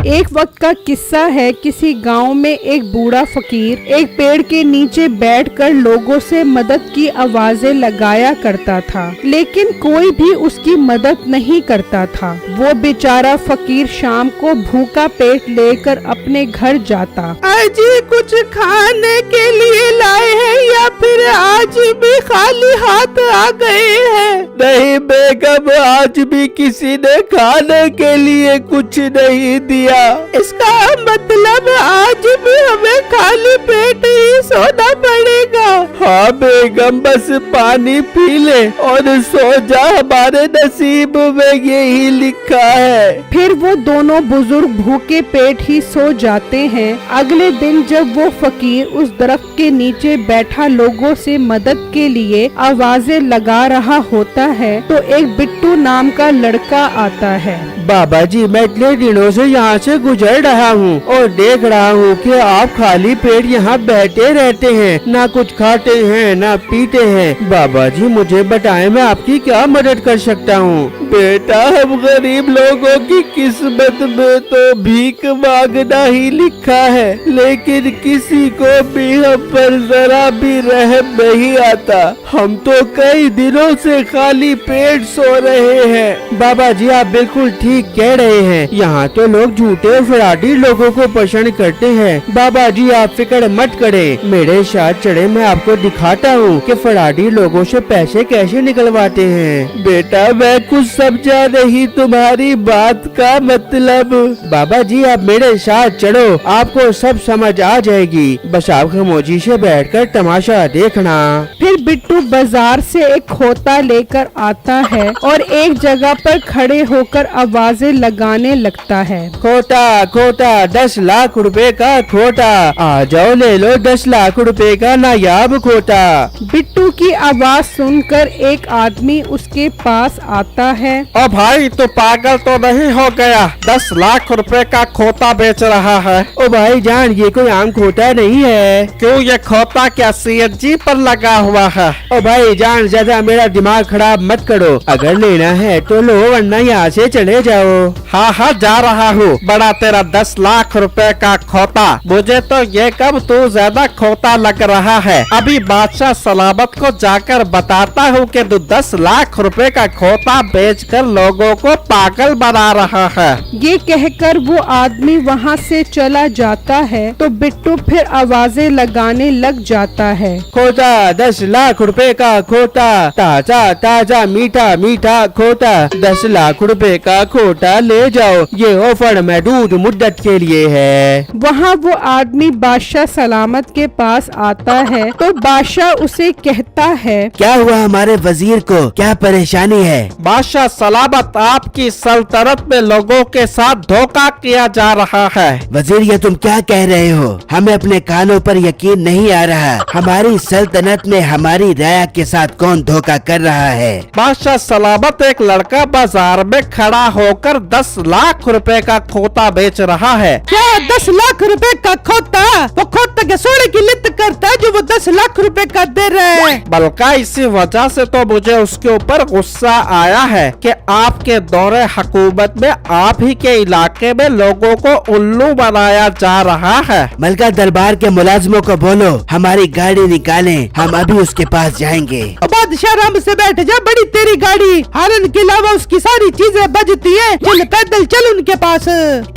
एक वक्त का किस्सा है। किसी गांव में एक बूढ़ा फकीर एक पेड़ के नीचे बैठकर लोगों से मदद की आवाजें लगाया करता था, लेकिन कोई भी उसकी मदद नहीं करता था। वो बेचारा फकीर शाम को भूखा पेट लेकर अपने घर जाता। आज कुछ खाने के लिए लाए हैं या फिर आज भी खाली हाथ आ गए हैं? नहीं बेगम, आज भी किसी ने खाने के लिए कुछ नहीं दिया। इसका मतलब आज भी हमें खाली पेट ही सोना पड़ेगा। हाँ बेगम, बस पानी पी ले और सो जा, हमारे नसीब में यही लिखा है। फिर वो दोनों बुजुर्ग भूखे पेट ही सो जाते हैं। अगले दिन जब वो फकीर उस दरख्त के नीचे बैठा लोगों से मदद के लिए आवाजें लगा रहा होता है तो एक बिट्टू नाम का लड़का आता है। बाबा जी, मैं इतने दिनों से यहाँ से गुजर रहा हूँ और देख रहा हूँ कि आप खाली पेट यहाँ बैठे रहते हैं, ना कुछ खाते हैं ना पीते हैं। बाबा जी मुझे बताएं, मैं आपकी क्या मदद कर सकता हूँ? बेटा, हम गरीब लोगों की किस्मत में तो भीख मांगना ही लिखा है, लेकिन किसी को भी हम पर जरा भी रहम नहीं आता। हम तो कई दिनों से खाली पेट सो रहे हैं। बाबा जी आप बिल्कुल ठीक कह रहे हैं, यहाँ तो लोग झूठे फराडी लोगों को पसंद करते हैं। बाबा जी आप फिक्र मत करें, मेरे साथ चढ़े, मैं आपको दिखाता हूँ कि फराडी लोगों से पैसे कैसे निकलवाते हैं। बेटा मैं कुछ समझा नहीं तुम्हारी बात का मतलब। बाबा जी आप मेरे साथ चढ़ो, आपको सब समझ आ जाएगी। बस आप खामोशी से बैठकर तमाशा देखना। फिर बिट्टू बाजार से एक खोता लेकर आता है और एक जगह पर खड़े होकर आवाजें लगाने लगता है। खोटा खोटा 10 लाख रुपए का खोटा, आ जाओ ले लो 10 लाख रुपए का नायाब खोटा। बिट्टू की आवाज सुनकर एक आदमी उसके पास आता है। ओ भाई, तो पागल तो नहीं हो गया? 10 लाख रुपए का खोता बेच रहा है? ओ भाई जान, ये कोई आम खोटा नहीं है। क्यों, ये खोता क्या CNG पर लगा हुआ है? ओ भाई जान, ज्यादा मेरा दिमाग खराब मत करो, अगर लेना है तो लो वरना यहाँ से चले जाओ। हाँ हाँ जा रहा हूँ। बड़ा तेरा 10 लाख रुपए का खोता, मुझे तो ये कब तू ज्यादा खोता लग रहा है। अभी बादशाह सलामत को जाकर बताता हूँ कि तू 10 लाख रुपए का खोता बेचकर लोगों को पागल बना रहा है। ये कहकर वो आदमी वहाँ से चला जाता है तो बिट्टू फिर आवाजें लगाने लग जाता है। खोटा 10 लाख रुपए का खोटा, ताजा ताजा मीठा मीठा खोटा, 10 लाख रुपए का खोटा ले जाओ, ये ऑफर महदूद मुद्दत के लिए है। वहाँ वो आदमी बादशाह सलामत के पास आता है तो बादशाह उसे कहता है, क्या हुआ हमारे वजीर को, क्या परेशानी है? बादशाह सलामत, आपकी सल्तनत में लोगों के साथ धोखा किया जा रहा है। वजीर ये तुम क्या कह रहे हो? हमें अपने कानों पर यकीन नहीं आ रहा। हमारी सल्तनत में हमारी राया के साथ कौन धोखा कर रहा है? बादशाह सलामत, एक लड़का बाजार में खड़ा होकर 10 लाख रुपए का खोता बेच रहा है। क्या 10 लाख रुपए का खोता? वो खोता के सोने की लित करता है जो वो 10 लाख रुपए का दे रहे हैं। बल्कि इसी वजह से तो मुझे उसके ऊपर गुस्सा आया है कि आपके दौरे हुकूमत में आप ही के इलाके में लोगों को उल्लू बनाया जा रहा है। मलका दरबार के मुलाजमों को बोलो हमारी गाड़ी निकालें, हम अभी उसके पास जाएंगे। बादशाह आराम से बैठ जा, बड़ी तेरी गाड़ी, हारन के अलावा उसकी सारी चीजें बजती है, चल पैदल चल उनके पास।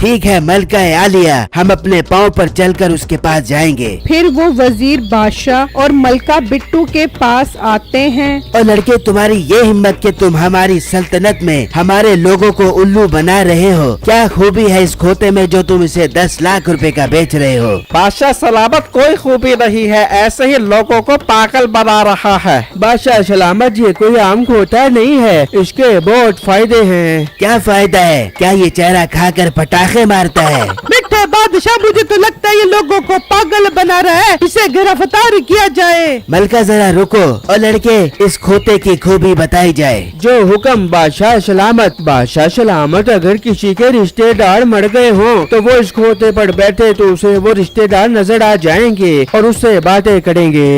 ठीक है मलका आलिया, हम अपने पाँव पर चलकर उसके पास जाएंगे। फिर वो वजीर बादशाह और मलका बिट्टू के पास आते हैं। और लड़के, तुम्हारी ये हिम्मत कि तुम हमारी सल्तनत में हमारे लोगों को उल्लू बना रहे हो, क्या खूबी है इस खोते में जो तुम इसे 10 लाख रुपए का बेच रहे हो? बादशाह सलामत, कोई खूबी नहीं है, ऐसे ही लोगों को पागल बना रहा है। बादशाह सलामत, ये कोई आम खोता नहीं है, इसके बहुत फायदे हैं। क्या फायदा है? क्या ये चेहरा खाकर पटाखे मारता है? मिठा मिठे बादशाह, मुझे तो लगता है ये लोगों को पागल बना रहा है, इसे गिरफ्तार किया जाए। मलका जरा रुको और लड़के, इस खोते की खूबी बताई जाए। जो हुक्म बादशाह सलामत। बादशाह सलामत, अगर किसी के रिश्तेदार मर गए हों तो वो इस खोते पर बैठे तो उसे वो रिश्तेदार नजर आ जाएंगे और उससे बातें करेंगे।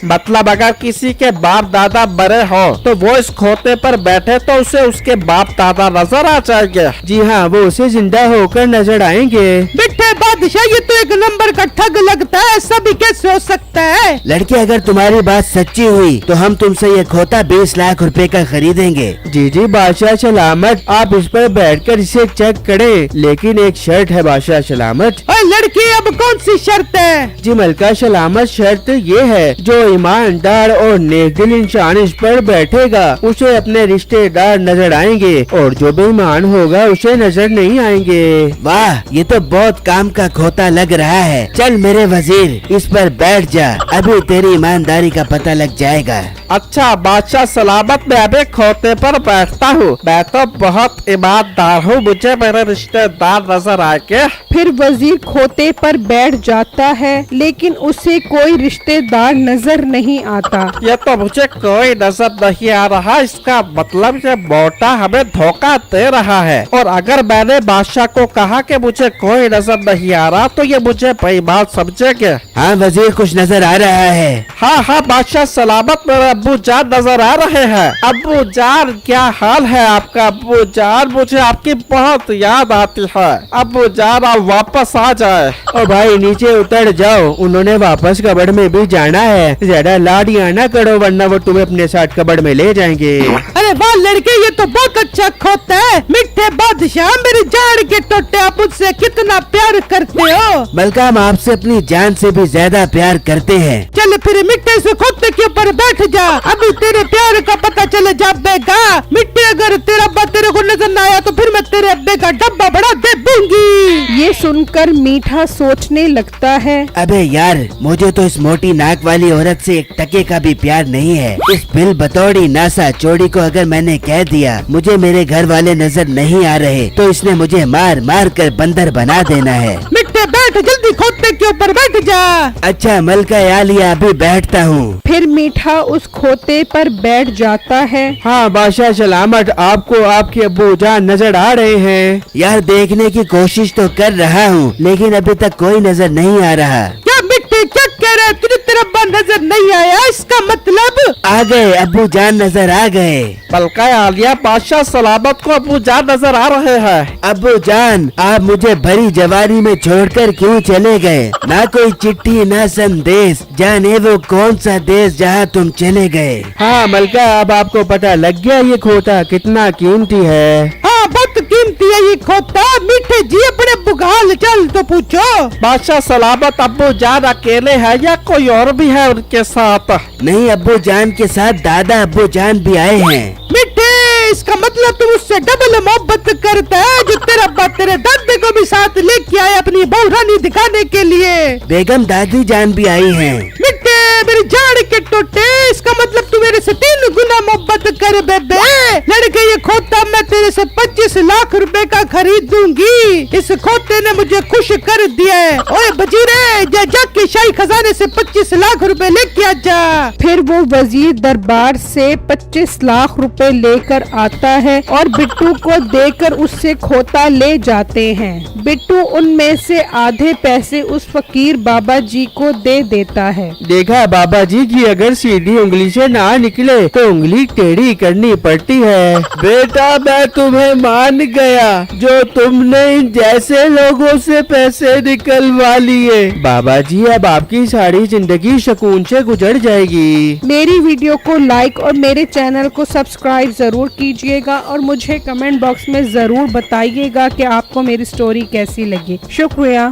मतलब अगर किसी के बाप दादा मरे हो तो वो इस खोते पर बैठे तो उसे उसके बाप दादा नजर आ जाएंगे। जी हाँ, वो उसे जिंदा होकर नजर आएंगे। मिठे बादशाह, ये तो एक नंबर का ठग लगता है, सभी कैसे हो सकता है? लड़के, अगर तुम्हारी बात सच्ची हुई तो हम तुमसे ये खोता 20 लाख रुपए का खरीदेंगे। जी जी बादशाह सलामत, आप इस पर बैठकर इसे चेक करें, लेकिन एक शर्त है बादशाह सलामत। और लड़की, अब कौन सी शर्त है? जी मलका सलामत, शर्त ये है जो ईमानदार और नेकदिल इंसान इस पर बैठेगा उसे अपने रिश्तेदार नजर आएंगे और जो बेईमान होगा उसे नजर नहीं आएंगे। वाह, ये तो बहुत काम का खोता लग रहा है। चल मेरे वजीर, इस पर बैठ जा, अभी तेरी ईमानदारी का पता लग जाएगा। अच्छा बादशाह सलामत, मैं अभी खोते पर बैठता हूँ। मैं तो बहुत ईमानदार हूँ, मुझे मेरे रिश्तेदार नजर आएंगे। फिर वजीर खोते पर बैठ जाता है, लेकिन उसे कोई रिश्तेदार नजर नहीं आता। ये तो मुझे कोई नजर नहीं आ रहा, इसका मतलब ये मोटा हमें धोखा दे रहा है। और अगर मैंने बादशाह को कहा कि मुझे कोई नजर नहीं आ रहा तो ये मुझे बेईमान समझेंगे। हाँ वजीर, कुछ नजर आ रहा है। हाँ बादशाह सलामत, मेरे अब्बू जान नजर आ रहे हैं। अब्बू जान, क्या हाल है आपका? अब्बू जान, मुझे आपकी बहुत याद आती है। अब्बू जान, आप वापस आ जाए। और भाई नीचे उतर जाओ, उन्होंने वापस कब्र में भी जाना है। ज्यादा लाडियां ना करो वरना वो तुम्हें अपने साथ कब्र में ले जाएंगे। अरे वाह लड़के, ये तो बहुत अच्छा खोता है। मिठे बादशाह, मेरी जान के टोटे, आप मुझसे कितना प्यार करते हो। मलका, हम आपसे अपनी जान से भी ज्यादा प्यार करते हैं। चल फिर मिट्टे से खोते के ऊपर बैठ जा, अभी तेरे प्यार का पता चले जाएगा। मिट्टे, अगर तेरा अब्बा तेरे को नजर न आया तो फिर मैं तेरे अब्बे का डब्बा बड़ा दे दूंगी। ये सुनकर मीठा सोचने लगता है, अबे यार, मुझे तो इस मोटी नाक वाली औरत से एक टके का भी प्यार नहीं है। इस बिल बतौड़ी नासा चोरी को अगर मैंने कह दिया मुझे मेरे घर वाले नजर नहीं आ रहे तो इसने मुझे मार मार कर बंदर बना देना है। मिट्टे बैठ, जल्दी खोते के ऊपर बैठ जा। अच्छा मलका यालिया, अभी बैठता हूँ। फिर मीठा उस खोते पर बैठ जाता है। हाँ बादशाह सलामत, आपको आपके अब्बू जान नजर आ रहे हैं। यार, देखने की कोशिश तो कर रहा हूँ लेकिन अभी तक कोई नजर नहीं आ रहा। क्या मिट्टे, क्या कह रहा है? तुझे तेरा अब्बा नजर नहीं आया, इसका मतलब? आ गए, अब्बू जान नजर आ गए। मलका आलिया, बादशाह सलामत को अब्बू जान नजर आ रहे हैं। अब्बू जान, आप मुझे भरी जवानी में छोड़कर क्यों चले गए? ना कोई चिट्ठी ना संदेश, जाने वो कौन सा देश जहाँ तुम चले गए। हाँ मलका, अब आपको पता लग गया ये खोता कितना कीमती है। हाँ, बहुत कीमती है ये खोता। मीठे जी, अपने बुगाल चल तो पूछो। बादशाह सलामत, अब्बू जान अकेले है या कोई और भी है उनके साथ? नहीं, अब्बू जान के साथ दादा अब्बू जान भी आए हैं। मिठे, इसका मतलब तुम उससे डबल मोहब्बत करता है, जो तेरा अब्बा तेरे दादे को भी साथ लेके आए अपनी बहू रानी दिखाने के लिए। बेगम दादी जान भी आई हैं। मिठे, मेरी जान के टोटे, इसका मतलब तू मेरे से 3 गुना मोहब्बत कर बेबे। लड़के, ये खोता मैं तेरे से 25 लाख रुपए का खरीद दूंगी। इस खोते ने मुझे खुश कर दिया है। ओए बजीरे, जाके शाही खजाने से 25 लाख रुपए लेके आ जा। फिर वो वजीर दरबार से 25 लाख रुपए लेकर आता है और बिट्टू को देकर उससे खोता ले जाते हैं। बिट्टू उनमें से आधे पैसे उस फकीर बाबा जी को दे देता है। देखा बाबा जी की अगर सीधी उंगली से ना निकले तो उंगली टेढ़ी करनी पड़ती है। बेटा, मैं तुम्हें मान गया, जो तुमने इन जैसे लोगों से पैसे निकलवा लिए। बाबा जी, अब आपकी सारी जिंदगी सुकून से गुजर जाएगी। मेरी वीडियो को लाइक और मेरे चैनल को सब्सक्राइब जरूर कीजिएगा और मुझे कमेंट बॉक्स में जरूर बताइएगा कि आपको मेरी स्टोरी कैसी लगी। शुक्रिया।